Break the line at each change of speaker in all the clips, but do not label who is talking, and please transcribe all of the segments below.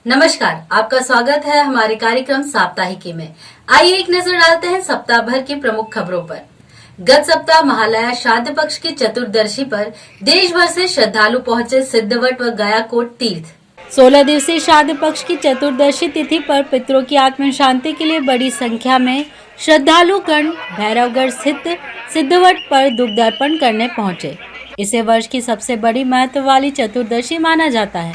नमस्कार, आपका स्वागत है हमारे कार्यक्रम साप्ताहिकी में। आइए एक नजर डालते हैं सप्ताह भर की प्रमुख खबरों पर। गत सप्ताह महालया श्राद्ध पक्ष की चतुर्दशी पर देश भर से श्रद्धालु पहुंचे सिद्धवट व गयाकोट तीर्थ। 16 दिवसीय श्राद्ध पक्ष की चतुर्दशी तिथि पर पितरों की आत्म शांति के लिए बड़ी संख्या में श्रद्धालु गण भैरवगढ़ स्थित सिद्धवट पर दुग्ध अर्पण करने पहुंचे। इसे वर्ष की सबसे बड़ी महत्व वाली चतुर्दशी माना जाता है,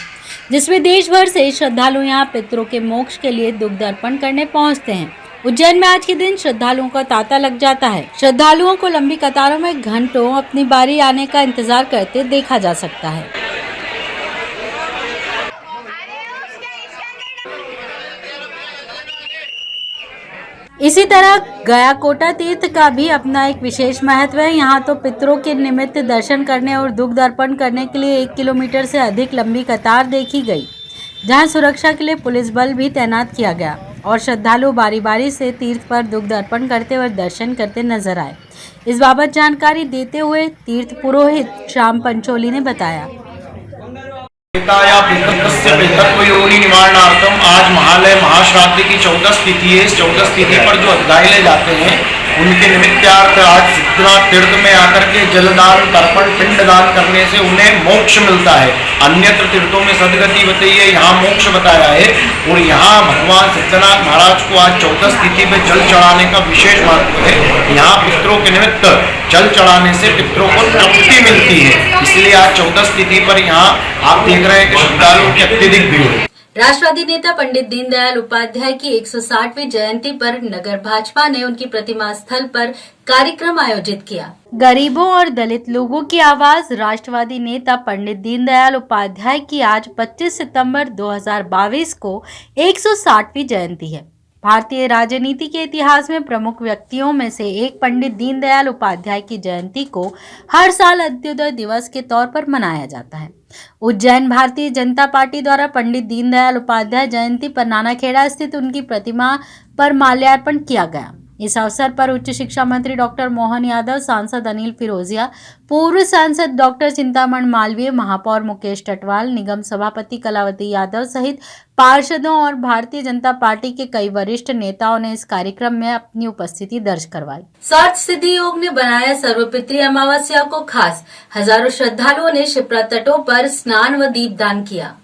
जिसमें देश भर से श्रद्धालु यहां पितरों के मोक्ष के लिए दुग्ध अर्पण करने पहुंचते हैं। उज्जैन में आज के दिन श्रद्धालुओं का तांता लग जाता है। श्रद्धालुओं को लंबी कतारों में घंटों अपनी बारी आने का इंतजार करते देखा जा सकता है। इसी तरह गयाकोटा तीर्थ का भी अपना एक विशेष महत्व है। यहाँ तो पितरों के निमित्त दर्शन करने और दुग्ध अर्पण करने के लिए 1 किलोमीटर से अधिक लंबी कतार देखी गई, जहाँ सुरक्षा के लिए पुलिस बल भी तैनात किया गया और श्रद्धालु बारी बारी से तीर्थ पर दुग्ध अर्पण करते हुए दर्शन करते नजर आए। इस बाबत जानकारी देते हुए तीर्थ पुरोहित श्याम पंचोली ने बताया।
योनि निवारणार्थम आज महालय महाश्राद्ध की 14 तिथि है। इस 14 तिथि पर जो अधिकारी ले जाते हैं उनके निमित्तार्थ आज सिद्धनाथ तीर्थ में आकर के जलदान तर्पण पिंडदान करने से उन्हें मोक्ष मिलता है। अन्यत्र तीर्थों में सदगति बताई है, यहाँ मोक्ष बताया है। और यहाँ भगवान सिद्धनाथ महाराज को आज 14 तिथि में जल चढ़ाने का विशेष महत्व है। यहाँ पितरों के निमित्त जल चढ़ाने से पितरों को तृप्ति मिलती है, इसलिए आज 14 तिथि पर यहाँ आप देख रहे हैं कि श्रद्धालुओं की अत्यधिक भीड़ है।
राष्ट्रवादी नेता पंडित दीनदयाल उपाध्याय की 160वीं जयंती पर नगर भाजपा ने उनकी प्रतिमा स्थल पर कार्यक्रम आयोजित किया। गरीबों और दलित लोगों की आवाज राष्ट्रवादी नेता पंडित दीनदयाल उपाध्याय की आज 25 सितंबर 2022 को 160वीं जयंती है। भारतीय राजनीति के इतिहास में प्रमुख व्यक्तियों में से एक पंडित दीनदयाल उपाध्याय की जयंती को हर साल अंत्योदय दिवस के तौर पर मनाया जाता है। उज्जैन भारतीय जनता पार्टी द्वारा पंडित दीनदयाल उपाध्याय जयंती पर नानाखेड़ा स्थित उनकी प्रतिमा पर माल्यार्पण किया गया। इस अवसर पर उच्च शिक्षा मंत्री डॉक्टर मोहन यादव, सांसद अनिल फिरोजिया, पूर्व सांसद डॉक्टर चिंतामण मालवीय, महापौर मुकेश टटवाल, निगम सभापति कलावती यादव सहित पार्षदों और भारतीय जनता पार्टी के कई वरिष्ठ नेताओं ने इस कार्यक्रम में अपनी उपस्थिति दर्ज करवाई। स्वार्थ सिद्धि योग ने बनाया सर्वपितृ अमावस्या को खास। हजारों श्रद्धालुओं ने शिप्रा तटों पर स्नान व दीपदान किया।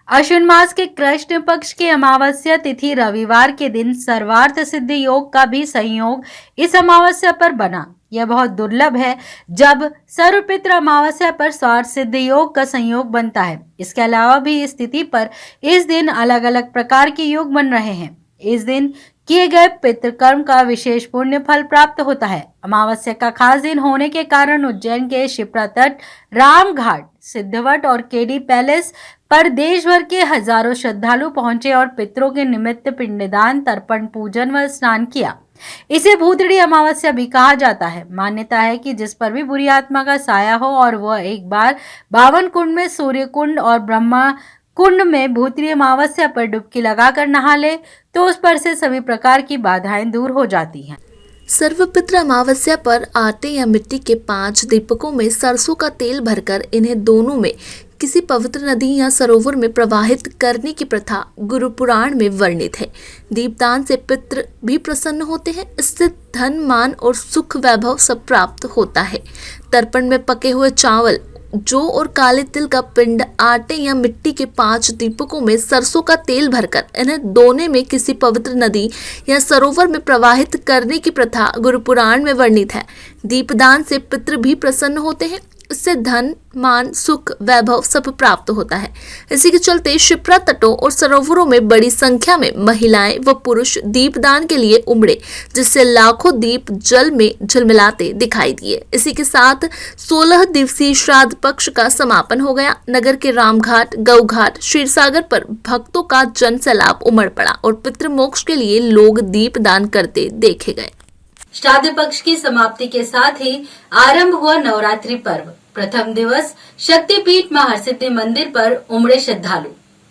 अश्विन मास के कृष्ण पक्ष की अमावस्या तिथि रविवार के दिन सर्वार्थ सिद्धि योग का भी संयोग इस अमावस्या पर बना। यह बहुत दुर्लभ है जब सर्वपितृ अमावस्या पर स्वार्थ सिद्धि योग का संयोग बनता है। इसके अलावा भी इस तिथि पर इस दिन अलग अलग प्रकार के योग बन रहे हैं। इस दिन किए गए पितृकर्म का विशेष पुण्य फल प्राप्त होता है। अमावस्या का खास दिन होने के कारण उज्जैन के शिप्रा तट, रामघाट, सिद्धवट और केडी पैलेस पर देश भर के हजारों श्रद्धालु पहुंचे और पितरों के निमित्त पिंडदान, तर्पण, पूजन व स्नान किया। इसे भूतड़ी अमावस्या भी कहा जाता है। मान्यता है कि जिस पर भी बुरी आत्मा का साया हो और वह एक बार 52 कुंड में, सूर्य कुंड और ब्रह्मा कुंड में भूतड़ी अमावस्या पर डुबकी लगाकर नहा ले तो उस पर से सभी प्रकार की बाधाएं दूर हो जाती हैं।
सर्वपितृ अमावस्या पर आटे या मिट्टी के 5 दीपकों में सरसों का तेल भरकर इन्हें दोनों में किसी पवित्र नदी या सरोवर में प्रवाहित करने की प्रथा गुरु पुराण में वर्णित है। दीपदान से पितृ भी प्रसन्न होते हैं, इससे धन, मान और सुख वैभव सब प्राप्त होता है। तर्पण में पके हुए चावल, जौ और काले तिल का पिंड आटे या मिट्टी के 5 दीपकों में सरसों का तेल भरकर इन्हें दोने में किसी पवित्र नदी या सरोवर में प्रवाहित करने की प्रथा गुरु पुराण में वर्णित है। दीपदान से पितृ भी प्रसन्न होते हैं, इससे धन, मान, सुख, वैभव सब प्राप्त होता है। इसी के चलते शिप्रा तटों और सरोवरों में बड़ी संख्या में महिलाएं व पुरुष दीपदान के लिए उमड़े, जिससे लाखों दीप जल में झिलमिलाते दिखाई दिए। इसी के साथ 16 दिवसीय श्राद्ध पक्ष का समापन हो गया। नगर के रामघाट, गौघाट, क्षीरसागर पर भक्तों का जन सैलाब उमड़ पड़ा और पितृमोक्ष के लिए लोग दीपदान करते देखे गए।
श्राद्ध पक्ष की समाप्ति के साथ ही आरंभ हुआ नवरात्रि पर्व। प्रथम दिवस शक्तिपीठ महासिद्धि मंदिर पर उमड़े श्रद्धालु।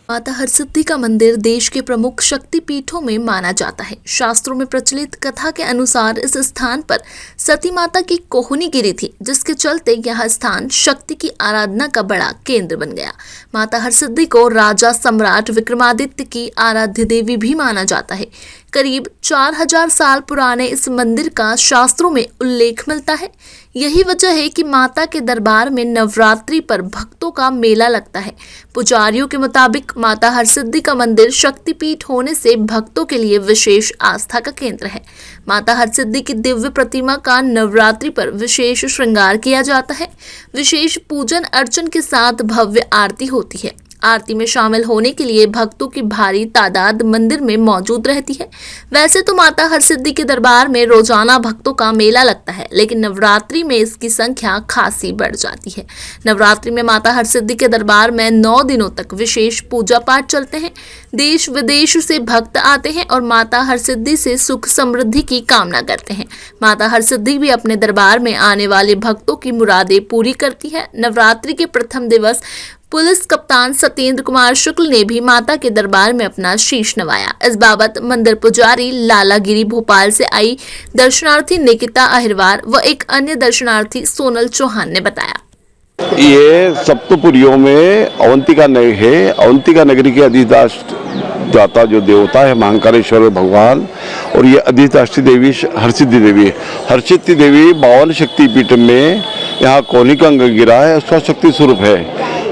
माता हरसिद्धि का मंदिर देश के प्रमुख शक्ति पीठों में माना जाता है। शास्त्रों में प्रचलित कथा के अनुसार इस स्थान पर सती माता की कोहनी गिरी थी, जिसके चलते यह स्थान शक्ति की आराधना का बड़ा केंद्र बन गया। माता हरसिद्धि को राजा सम्राट विक्रमादित्य की आराध्य देवी भी माना जाता है। करीब 4000 साल पुराने इस मंदिर का शास्त्रों में उल्लेख मिलता है। यही वजह है कि माता के दरबार में नवरात्रि पर भक्तों का मेला लगता है। पुजारियों के मुताबिक माता हरसिद्धि का मंदिर शक्तिपीठ होने से भक्तों के लिए विशेष आस्था का केंद्र है। माता हरसिद्धि की दिव्य प्रतिमा का नवरात्रि पर विशेष श्रृंगार किया जाता है। विशेष पूजन अर्चन के साथ भव्य आरती होती है। आरती में शामिल होने के लिए भक्तों की भारी तादाद मंदिर में मौजूद रहती है। वैसे तो माता हरसिद्धि के दरबार में रोजाना भक्तों का मेला लगता है, लेकिन नवरात्रि में इसकी संख्या खासी बढ़ जाती है। नवरात्रि में माता हरसिद्धि के दरबार में 9 दिनों तक विशेष पूजा पाठ चलते हैं। देश विदेश से भक्त आते हैं और माता हरसिद्धि से सुख समृद्धि की कामना करते हैं। माता हरसिद्धि भी अपने दरबार में आने वाले भक्तों की मुरादें पूरी करती है। नवरात्रि के प्रथम दिवस पुलिस कप्तान सत्येंद्र कुमार शुक्ल ने भी माता के दरबार में अपना शीश नवाया। इस बाबत मंदिर पुजारी लालागिरी भोपाल से आई दर्शनार्थी निकिता अहिरवार व एक अन्य दर्शनार्थी सोनल चौहान ने बताया।
ये सप्तपुरियों में अवंतिका नगरी है। अवंतिका नगरी के अधिष्ठाता जो देवता है महाकालेश्वर भगवान, और ये अधिष्ठात्री देवी हरसिद्धि देवी है। हरसिद्धि देवी 52 शक्तिपीठ में यहाँ कोहनी का अंग गिरा है, उसका शक्ति स्वरूप है।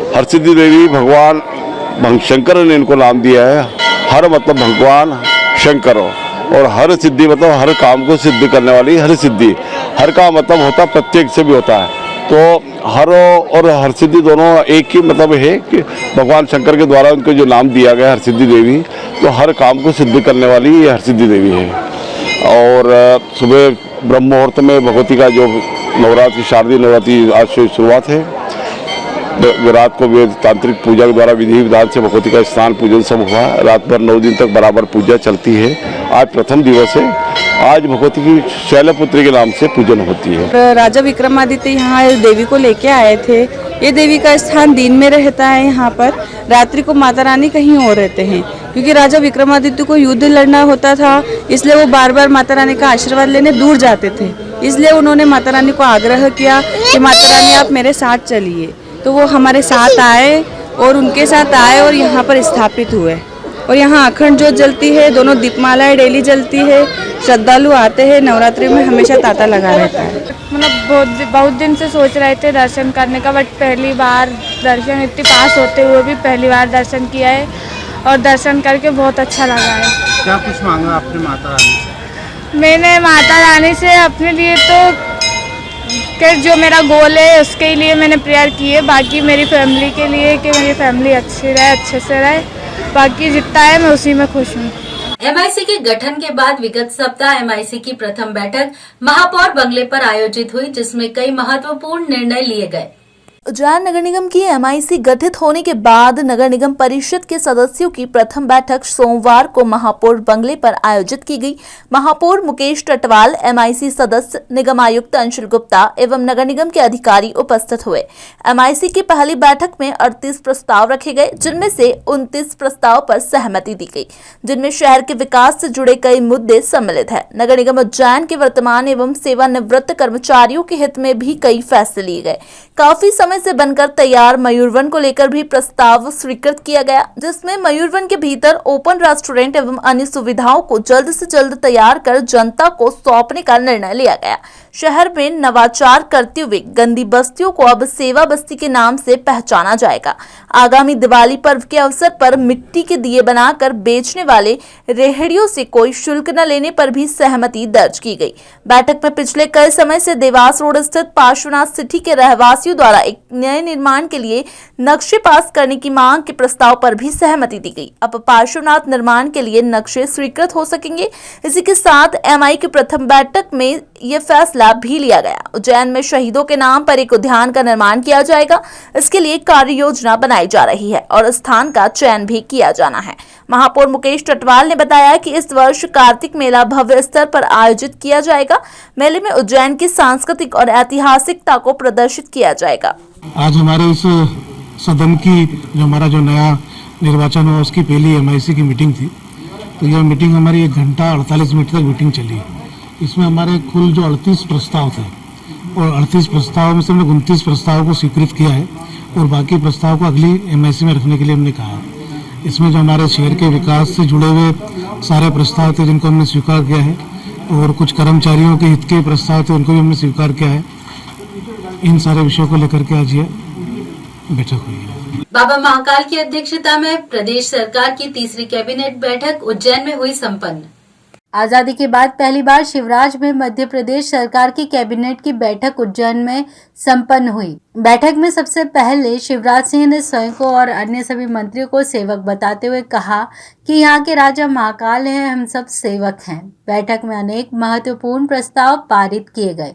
हरसिद्धि देवी भगवान शंकर ने इनको नाम दिया है। हर मतलब भगवान शंकर, और हर सिद्धि मतलब हर काम को सिद्ध करने वाली हर सिद्धि। हर का मतलब होता प्रत्येक से भी होता है, तो हर और हरसिद्धि दोनों एक ही मतलब है कि भगवान शंकर के द्वारा उनको जो नाम दिया गया हरसिद्धि देवी, तो हर काम को सिद्ध करने वाली ये हरसिद्धि देवी है। और सुबह ब्रह्म मुहूर्त में भगवती का जो नवरात्रि शारदीय नवरात्रि आज से शुरुआत है। रात को वेद तांत्रिक पूजा के द्वारा विधि विधान से भगवती का स्नान पूजन सब हुआ। रात भर 9 दिन तक बराबर पूजा चलती है। आज प्रथम दिवस है। आज भगवती की शैलपुत्री के नाम से पूजन होती है।
राजा विक्रमादित्य यहाँ देवी को लेके आए थे। ये देवी का स्थान दिन में रहता है यहाँ पर, रात्रि को माता रानी कहीं और रहते हैं, क्योंकि राजा विक्रमादित्य को युद्ध लड़ना होता था, इसलिए वो बार बार माता रानी का आशीर्वाद लेने दूर जाते थे। इसलिए उन्होंने माता रानी को आग्रह किया कि माता रानी आप मेरे साथ चलिए, तो वो हमारे साथ आए और उनके साथ आए और यहाँ पर स्थापित हुए। और यहाँ अखंड ज्योत जलती है, दोनों दीपमालाएं डेली जलती है। श्रद्धालु आते हैं, नवरात्रि में हमेशा तांता लगा रहता है।
मतलब बहुत दिन से सोच रहे थे दर्शन करने का, बट पहली बार दर्शन, इतनी पास होते हुए भी पहली बार दर्शन किया है और दर्शन करके बहुत अच्छा लगा है।
क्या कुछ मांगा आपने माता रानी से?
मैंने माता रानी से अपने लिए तो जो मेरा गोल है उसके लिए मैंने प्रेयर की है। बाकी मेरी फैमिली के लिए कि मेरी फैमिली अच्छी रहे, अच्छे से रहे। बाकी जितना है मैं उसी में खुश हूँ।
एमआईसी के गठन के बाद विगत सप्ताह एमआईसी की प्रथम बैठक महापौर बंगले पर आयोजित हुई, जिसमें कई महत्वपूर्ण निर्णय लिए गए। उज्जैन नगर निगम की एमआईसी गठित होने के बाद नगर निगम परिषद के सदस्यों की प्रथम बैठक सोमवार को महापौर बंगले पर आयोजित की गई। महापौर मुकेश टटवाल, एमआईसी सदस्य, निगम आयुक्त अंशुल गुप्ता एवं नगर निगम के अधिकारी उपस्थित हुए। एमआईसी की पहली बैठक में 38 प्रस्ताव रखे गए, जिनमें से 29 प्रस्ताव पर सहमति दी गई, जिनमें शहर के विकास से जुड़े कई मुद्दे सम्मिलित है। नगर निगम उज्जैन के वर्तमान एवं सेवानिवृत्त कर्मचारियों के हित में भी कई फैसले लिए गए। काफी समय से बनकर तैयार मयूरवन को लेकर भी प्रस्ताव स्वीकृत किया गया, जिसमें मयूरवन के भीतर ओपन रेस्टोरेंट एवं अन्य सुविधाओं को जल्द से जल्द तैयार कर जनता को सौंपने का निर्णय लिया गया। शहर में नवाचार करते हुए गंदी बस्तियों को अब सेवा बस्ती के नाम से पहचाना जाएगा। आगामी दिवाली पर्व के अवसर पर मिट्टी के दिए बनाकर बेचने वाले रेहड़ियों से कोई शुल्क न लेने पर भी सहमति दर्ज की गई। बैठक में पिछले कई समय से देवास रोड स्थित पार्श्वनाथ सिटी के रहवासियों द्वारा एक नए निर्माण के लिए नक्शे पास करने की मांग के प्रस्ताव पर भी सहमति दी गई। अब पार्श्वनाथ निर्माण के लिए नक्शे स्वीकृत हो सकेंगे। इसी के साथ एमआई की प्रथम बैठक में यह फैसला भी लिया गया। उज्जैन में शहीदों के नाम पर एक उद्यान का निर्माण किया जाएगा। इसके लिए कार्य योजना बनाई जा रही है और स्थान का चयन भी किया जाना है। महापौर मुकेश टटवाल ने बताया कि इस वर्ष कार्तिक मेला भव्य स्तर पर आयोजित किया जाएगा। मेले में उज्जैन की सांस्कृतिक और ऐतिहासिकता को प्रदर्शित किया जाएगा।
आज हमारे इस सदन की जो हमारा जो नया निर्वाचन हुआ उसकी पहली MIC की मीटिंग थी। तो यह मीटिंग हमारी 1 घंटा 48 मिनट तक मीटिंग चली। इसमें हमारे कुल जो 38 प्रस्ताव थे और 38 प्रस्ताव में से हमने 29 प्रस्ताव को स्वीकृत किया है और बाकी प्रस्ताव को अगली MIC में रखने के लिए हमने कहा है। इसमें जो हमारे शहर के विकास से जुड़े हुए सारे प्रस्ताव थे जिनको हमने स्वीकार किया है और कुछ कर्मचारियों के हित के प्रस्ताव थे उनको भी हमने स्वीकार किया है। इन सारे विषयों को लेकर के आज ये बैठक हुई है।
बाबा महाकाल की अध्यक्षता में प्रदेश सरकार की तीसरी कैबिनेट बैठक उज्जैन में हुई संपन्न। आजादी के बाद पहली बार शिवराज में मध्य प्रदेश सरकार की कैबिनेट की बैठक उज्जैन में संपन्न हुई। बैठक में सबसे पहले शिवराज सिंह ने स्वयं को और अन्य सभी मंत्रियों को सेवक बताते हुए कहा कि यहाँ के राजा महाकाल हैं, हम सब सेवक हैं। बैठक में अनेक महत्वपूर्ण प्रस्ताव पारित किए गए।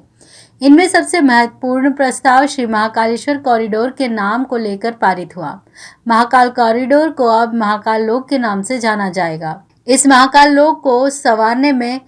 इनमें सबसे महत्वपूर्ण प्रस्ताव श्री महाकालेश्वर कॉरिडोर के नाम को लेकर पारित हुआ। महाकाल कॉरिडोर को अब महाकाल लोक के नाम से जाना जाएगा। इस महाकाल लोक को संवारने में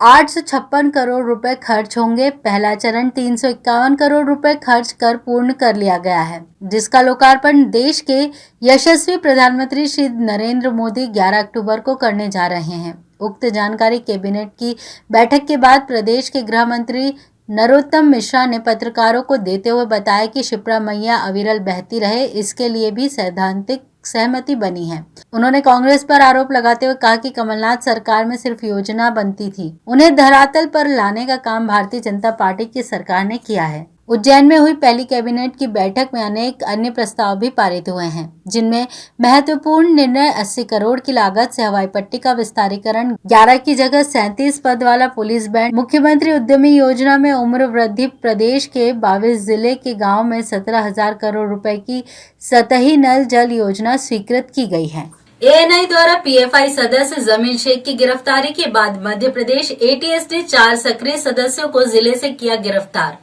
856 करोड़ रुपए खर्च होंगे। पहला चरण 351 करोड़ रुपए खर्च कर पूर्ण कर लिया गया है, जिसका लोकार्पण देश के यशस्वी प्रधानमंत्री श्री नरेंद्र मोदी 11 अक्टूबर को करने जा रहे हैं। उक्त जानकारी कैबिनेट की बैठक के बाद प्रदेश के गृह मंत्री नरोत्तम मिश्रा ने पत्रकारों को देते हुए बताया कि क्षिप्रा मैया अविरल बहती रहे, इसके लिए भी सैद्धांतिक सहमति बनी है। उन्होंने कांग्रेस पर आरोप लगाते हुए कहा कि कमलनाथ सरकार में सिर्फ योजना बनती थी, उन्हें धरातल पर लाने का काम भारतीय जनता पार्टी की सरकार ने किया है। उज्जैन में हुई पहली कैबिनेट की बैठक में अनेक अन्य प्रस्ताव भी पारित हुए हैं, जिनमें महत्वपूर्ण निर्णय 80 करोड़ की लागत से हवाई पट्टी का विस्तारीकरण, 11 की जगह 37 पद वाला पुलिस बैंड, मुख्यमंत्री उद्यमी योजना में उम्र वृद्धि, प्रदेश के 22 जिले के गाँव में 17,000 करोड़ रुपए की सतही नल जल योजना स्वीकृत की गई है। ANI द्वारा PFI सदस्य जमील शेख की गिरफ्तारी के बाद मध्य प्रदेश ATS ने 4 सक्रिय सदस्यों को जिले से किया गिरफ्तार।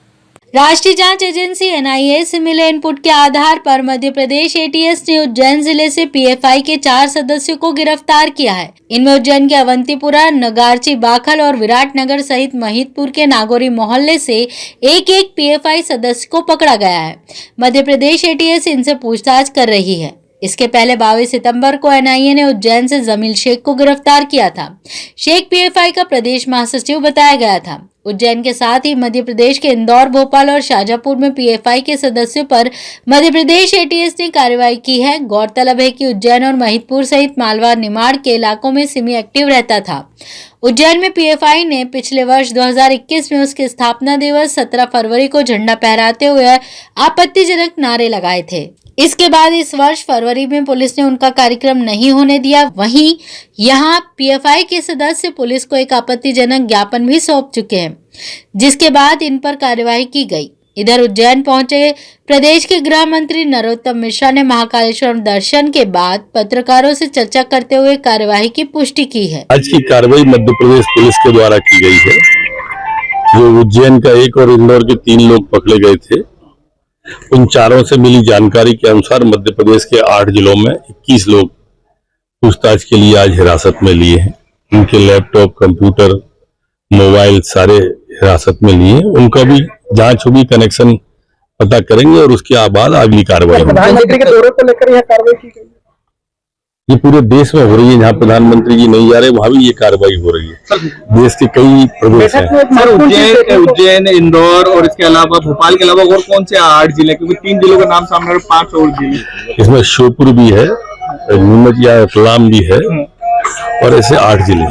राष्ट्रीय जांच एजेंसी NIA से मिले इनपुट के आधार पर मध्य प्रदेश ATS ने उज्जैन जिले से PFI के 4 सदस्यों को गिरफ्तार किया है। इनमें उज्जैन के अवंतीपुरा, नगारची, बाखल और विराटनगर सहित महितपुर के नागौरी मोहल्ले से एक PFI सदस्य को पकड़ा गया है। मध्य प्रदेश ATS इनसे पूछताछ कर रही है। इसके पहले 22 सितंबर को NIA ने उज्जैन से जमील शेख को गिरफ्तार किया था। शेख PFI का प्रदेश महासचिव बताया गया था। उज्जैन के साथ ही मध्य प्रदेश के इंदौर, भोपाल और शाजापुर में PFI के सदस्यों पर मध्य प्रदेश ATS ने कार्रवाई की है। गौरतलब है कि उज्जैन और महितपुर सहित मालवा, निमाड़ के इलाकों में सिमी एक्टिव रहता था। उज्जैन में PFI ने पिछले वर्ष 2021 में उसके स्थापना दिवस 17 फरवरी को झंडा फहराते हुए आपत्तिजनक नारे लगाए थे। इसके बाद इस वर्ष फरवरी में पुलिस ने उनका कार्यक्रम नहीं होने दिया। वहीं यहाँ PFI के सदस्य पुलिस को एक आपत्तिजनक ज्ञापन भी सौंप चुके हैं, जिसके बाद इन पर कार्यवाही की गई। इधर उज्जैन पहुंचे प्रदेश के गृह मंत्री नरोत्तम मिश्रा ने महाकालेश्वर दर्शन के बाद पत्रकारों से चर्चा करते हुए कार्यवाही की पुष्टि की है।
आज की कार्रवाई मध्य प्रदेश पुलिस के द्वारा की गई है। जो उज्जैन का 1 और इंदौर के 3 लोग पकड़े गए थे, उन चारों से मिली जानकारी के अनुसार मध्य प्रदेश के 8 जिलों में 21 लोग पूछताछ के लिए आज हिरासत में लिए हैं। उनके लैपटॉप, कंप्यूटर, मोबाइल सारे हिरासत में लिए। उनका भी जांच होगी, कनेक्शन पता करेंगे और उसके बाद अगली कार्रवाई होगी।
प्रधानमंत्री के दौरे को लेकर यह कार्रवाई की गई।
ये पूरे देश में हो रही है। जहाँ प्रधानमंत्री जी नहीं जा रहे वहां भी ये कार्रवाई हो रही है। देश के कई प्रदेश हैं।
उज्जैन, इंदौर और इसके अलावा भोपाल के अलावा और कौन से 8 जिले, क्योंकि 3 जिलों का नाम सामने और 5 और जिले।
इसमें श्योपुर भी है, नीमच या रतलाम भी है और ऐसे 8 जिले।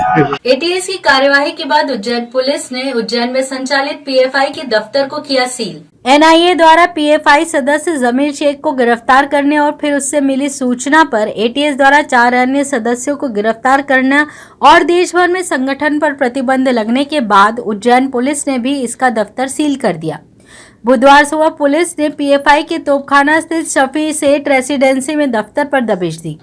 ATS की कार्यवाही के बाद उज्जैन पुलिस ने उज्जैन में संचालित PFI के दफ्तर को किया सील। NIA द्वारा PFI सदस्य जमील शेख को गिरफ्तार करने और फिर उससे मिली सूचना पर ATS द्वारा 4 अन्य सदस्यों को गिरफ्तार करना और देश भर में संगठन पर प्रतिबंध लगने के बाद उज्जैन पुलिस ने भी इसका दफ्तर सील कर दिया। बुधवार सुबह पुलिस ने PFI के तोपखाना स्थित शफी सेठ रेसिडेंसी में दफ्तर पर दबिश दी।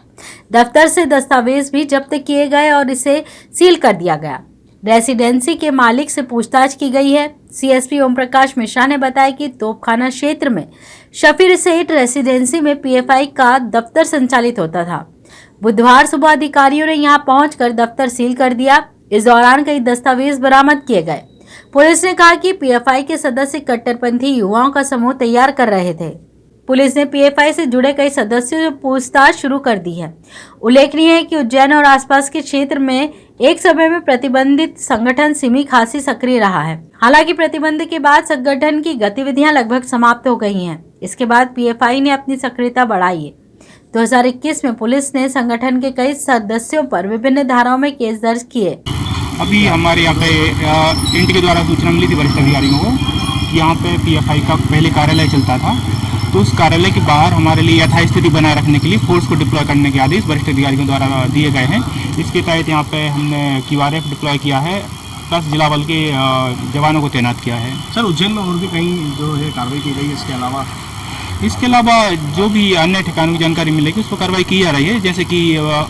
दफ्तर से दस्तावेज भी जब्त किए गए और इसे सील कर दिया गया। रेसिडेंसी के मालिक से पूछताछ की गई है। CSP ओम प्रकाश मिश्रा ने बताया कि तोपखाना क्षेत्र में शफी सेठ रेसिडेंसी में PFI का दफ्तर संचालित होता था। बुधवार सुबह अधिकारियों ने यहां पहुंचकर दफ्तर सील कर दिया। इस दौरान कई दस्तावेज बरामद किए गए। पुलिस ने कहा कि PFI के सदस्य कट्टरपंथी युवाओं का समूह तैयार कर रहे थे। पुलिस ने पीएफआई से जुड़े कई सदस्यों से पूछताछ शुरू कर दी है। उल्लेखनीय है कि उज्जैन और आसपास के क्षेत्र में एक समय में प्रतिबंधित संगठन सिमी खासी सक्रिय रहा है। हालांकि प्रतिबंध के बाद संगठन की गतिविधियां लगभग समाप्त हो गई हैं। इसके बाद पीएफआई ने अपनी सक्रियता बढ़ाई है। 2021 में पुलिस ने संगठन के कई सदस्यों पर विभिन्न धाराओं में केस दर्ज किए।
अभी हमारे यहाँ पे इंट के द्वारा सूचना मिली थी वरिष्ठ अधिकारियों को कि यहाँ पे पीएफआई का पहले कार्यालय चलता था, तो उस कार्यालय के बाहर हमारे लिए यथास्थिति स्थिति बनाए रखने के लिए फोर्स को डिप्लॉय करने के आदेश वरिष्ठ अधिकारियों द्वारा दिए गए हैं। इसके तहत यहाँ पे हमने QRF डिप्लॉय किया है, प्लस जिला बल के जवानों को तैनात किया है।
सर, उज्जैन में और भी कहीं जो है कार्रवाई की गई है,
इसके अलावा जो भी अन्य ठिकानों की जानकारी मिलेगी उस पर कार्रवाई की जा रही है। जैसे कि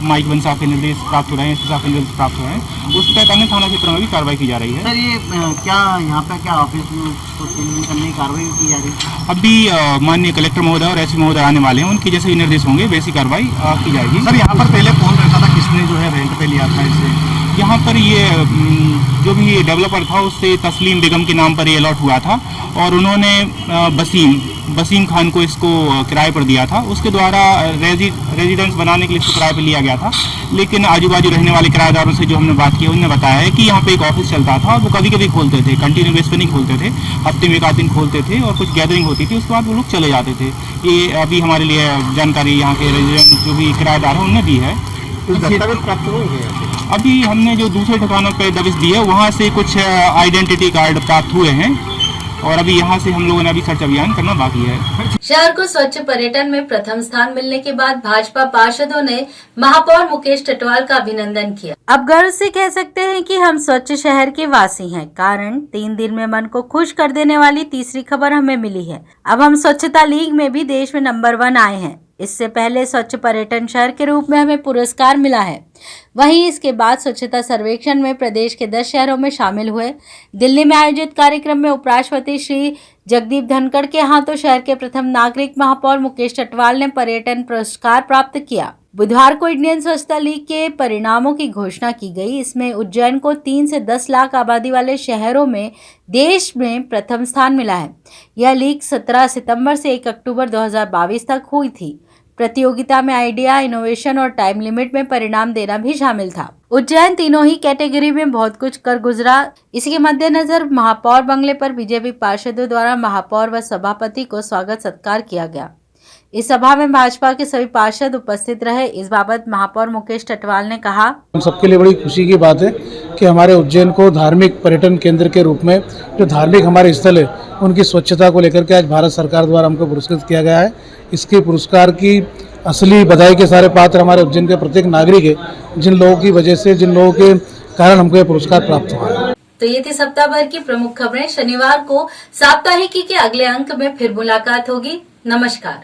माइक वन साहब के निर्देश प्राप्त हो रहे हैं, साहब के निर्देश प्राप्त हो रहे हैं, उस पर अन्य थाना क्षेत्रों में भी कार्रवाई की जा रही है।
सर, ये क्या यहाँ पे क्या ऑफिस में उसको करने की कार्रवाई की जा रही है?
अभी माननीय कलेक्टर महोदय और एसपी महोदय आने वाले हैं, उनके जैसे ही निर्देश होंगे वैसी कार्रवाई की जाएगी।
सर, यहाँ पर पहले कौन रहता था, किसने जो है रेंट पे लिया था इसे?
यहाँ पर ये जो भी डेवलपर था उससे तस्लीम बेगम के नाम पर ये अलॉट हुआ था और उन्होंने वसीम खान को इसको किराए पर दिया था। उसके द्वारा रेजिडेंस बनाने के लिए इसको किराए पर लिया गया था, लेकिन आजू बाजू रहने वाले किराएदारों से जो हमने बात की उन्होंने बताया है कि यहाँ पे एक ऑफिस चलता था, वो कभी कभी खोलते थे, कंटिन्यू बेस पे नहीं खोलते थे, हफ्ते में एक आध दिन खोलते थे और कुछ गैदरिंग होती थी, उसके बाद वो लोग चले जाते थे। ये अभी हमारे लिए जानकारी यहाँ के रेजिडेंट जो भी किराएदार है उनने दी है।
प्राप्त हो गए?
अभी हमने जो दूसरे ठिकानों पे दबिश दी है वहाँ से कुछ आइडेंटिटी कार्ड प्राप्त हुए हैं और अभी यहाँ से हम लोगों ने अभी सर्च अभियान करना बाकी है।
शहर को स्वच्छ पर्यटन में प्रथम स्थान मिलने के बाद भाजपा पार्षदों ने महापौर मुकेश टिटवाल का अभिनंदन किया। अब गर्व से कह सकते हैं कि हम स्वच्छ शहर के वासी हैं, कारण 3 दिन में मन को खुश कर देने वाली तीसरी खबर हमें मिली है। अब हम स्वच्छता लीग में भी देश में नंबर 1 आए हैं। इससे पहले स्वच्छ पर्यटन शहर के रूप में हमें पुरस्कार मिला है। वहीं इसके बाद स्वच्छता सर्वेक्षण में प्रदेश के 10 शहरों में शामिल हुए। दिल्ली में आयोजित कार्यक्रम में उपराष्ट्रपति श्री जगदीप धनखड़ के हाथों शहर के प्रथम नागरिक महापौर मुकेश टिटवाल ने पर्यटन पुरस्कार प्राप्त किया। बुधवार को इंडियन स्वच्छता लीग के परिणामों की घोषणा की गई। इसमें उज्जैन को 3 से 10 लाख आबादी वाले शहरों में देश में प्रथम स्थान मिला है। यह लीग 17 सितंबर से 1 अक्टूबर 2022 तक हुई थी। प्रतियोगिता में आइडिया, इनोवेशन और टाइम लिमिट में परिणाम देना भी शामिल था। उज्जैन तीनों ही कैटेगरी में बहुत कुछ कर गुजरा। इसी के मद्देनजर महापौर बंगले पर बीजेपी पार्षदों द्वारा महापौर व सभापति को स्वागत सत्कार किया गया। इस सभा में भाजपा के सभी पार्षद उपस्थित रहे। इस बाबत महापौर मुकेश टिटवाल ने कहा,
हम सबके लिए बड़ी खुशी की बात है कि हमारे उज्जैन को धार्मिक पर्यटन केंद्र के रूप में जो धार्मिक हमारे स्थल है उनकी स्वच्छता को लेकर के आज भारत सरकार द्वारा हमको पुरस्कृत किया गया है। इसके पुरस्कार की असली बधाई के सारे पात्र हमारे उज्जैन के प्रत्येक नागरिक है, जिन लोगों की वजह से, जिन लोगों के कारण हमको ये पुरस्कार प्राप्त हुआ है।
तो ये थी सप्ताह भर की प्रमुख खबरें। शनिवार को साप्ताहिकी के अगले अंक में फिर मुलाकात होगी। नमस्कार।